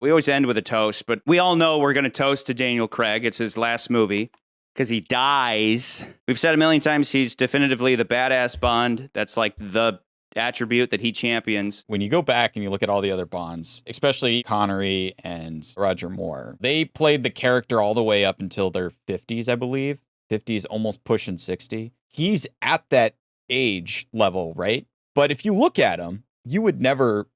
We always end with a toast, but we all know we're going to toast to Daniel Craig. It's his last movie because he dies. We've said a million times he's definitively the badass Bond. That's like the attribute that he champions. When you go back and you look at all the other Bonds, especially Connery and Roger Moore, they played the character all the way up until their 50s, I believe. 50s, almost pushing 60. He's at that age level, right? But if you look at him, you would never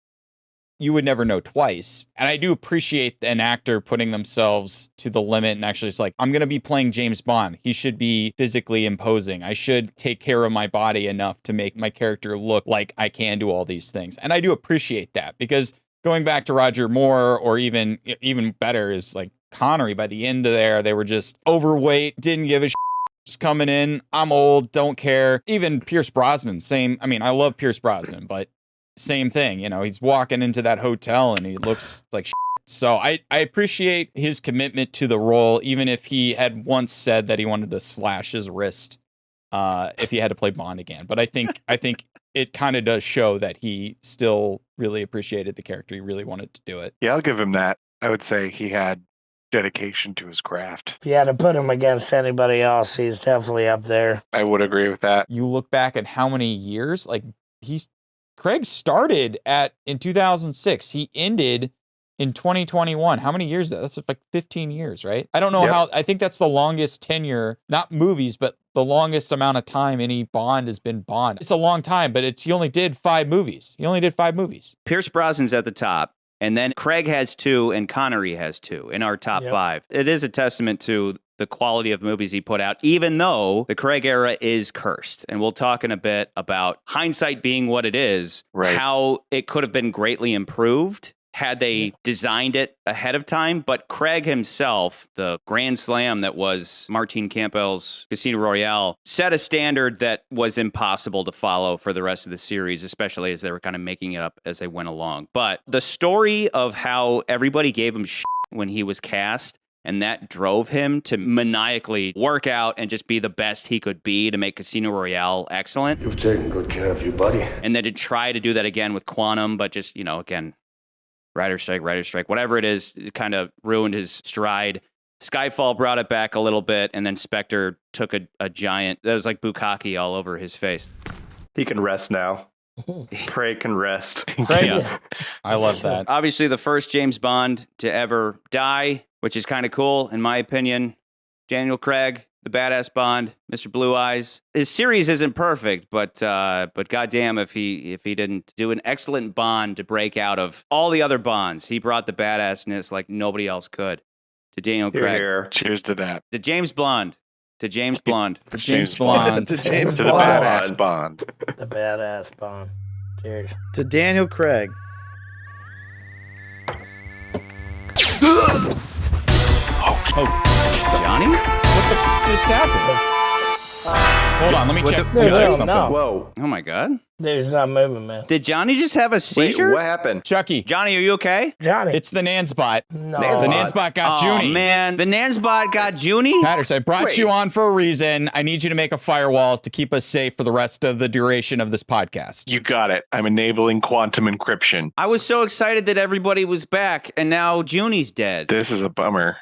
know twice. And I do appreciate an actor putting themselves to the limit and actually it's like, I'm going to be playing James Bond. He should be physically imposing. I should take care of my body enough to make my character look like I can do all these things. And I do appreciate that because going back to Roger Moore or even better is like Connery, by the end of there, they were just overweight, didn't give a shit. Just coming in, I'm old, don't care. Even Pierce Brosnan, same. I mean, I love Pierce Brosnan, but same thing, you know, he's walking into that hotel and he looks like shit. So I appreciate his commitment to the role, even if he had once said that he wanted to slash his wrist if he had to play Bond again. But I think it kind of does show that he still really appreciated the character. He really wanted to do it. Yeah, I'll give him that. I would say he had dedication to his craft. If you had to put him against anybody else, he's definitely up there. I would agree with that. You look back at how many years, like Craig started in 2006. He ended in 2021. How many years? That's like 15 years, right? I don't know how. I think that's the longest tenure, not movies, but the longest amount of time any Bond has been Bond. It's a long time, but he only did 5 movies. Pierce Brosnan's at the top. And then Craig has 2 and Connery has 2 in our top 5. It is a testament to the quality of movies he put out, even though the Craig era is cursed. And we'll talk in a bit about hindsight being what it is, how it could have been greatly improved had they designed it ahead of time. But Craig himself, the grand slam that was Martin Campbell's Casino Royale, set a standard that was impossible to follow for the rest of the series, especially as they were kind of making it up as they went along. But the story of how everybody gave him shit when he was cast, and that drove him to maniacally work out and just be the best he could be to make Casino Royale excellent. You've taken good care of you, buddy. And then to try to do that again with Quantum, but just, again, writer's strike, whatever it is, it kind of ruined his stride. Skyfall brought it back a little bit, and then Spectre took a giant, that was like bukkake all over his face. He can rest now. Craig can rest. Yeah. I love that. Obviously, the first James Bond to ever die, which is kind of cool, in my opinion. Daniel Craig, the badass Bond, Mr. Blue Eyes. His series isn't perfect, but goddamn, if he didn't do an excellent Bond to break out of all the other Bonds, he brought the badassness like nobody else could. To Daniel Craig. Here. Cheers to that. To James Blonde. To James Blonde. To James Blonde. To James To Bond. the badass Bond. The badass Bond. Cheers. To Daniel Craig. Johnny? What the f just happened? Hold on, let me check something. No. Whoa. Oh my God. There's not moving, man. Did Johnny just have a Wait, seizure? what happened? Chucky, Johnny, are you okay? Johnny. it's the Nanspot. No. The Nanspot got Oh Junie. man, the Nansbot got Junie? Patterson, I brought Wait. you on for a reason. I need you to make a firewall to keep us safe for the rest of the duration of this podcast. You got it. I'm enabling quantum encryption. I was so excited that everybody was back, and now Junie's dead. This is a bummer.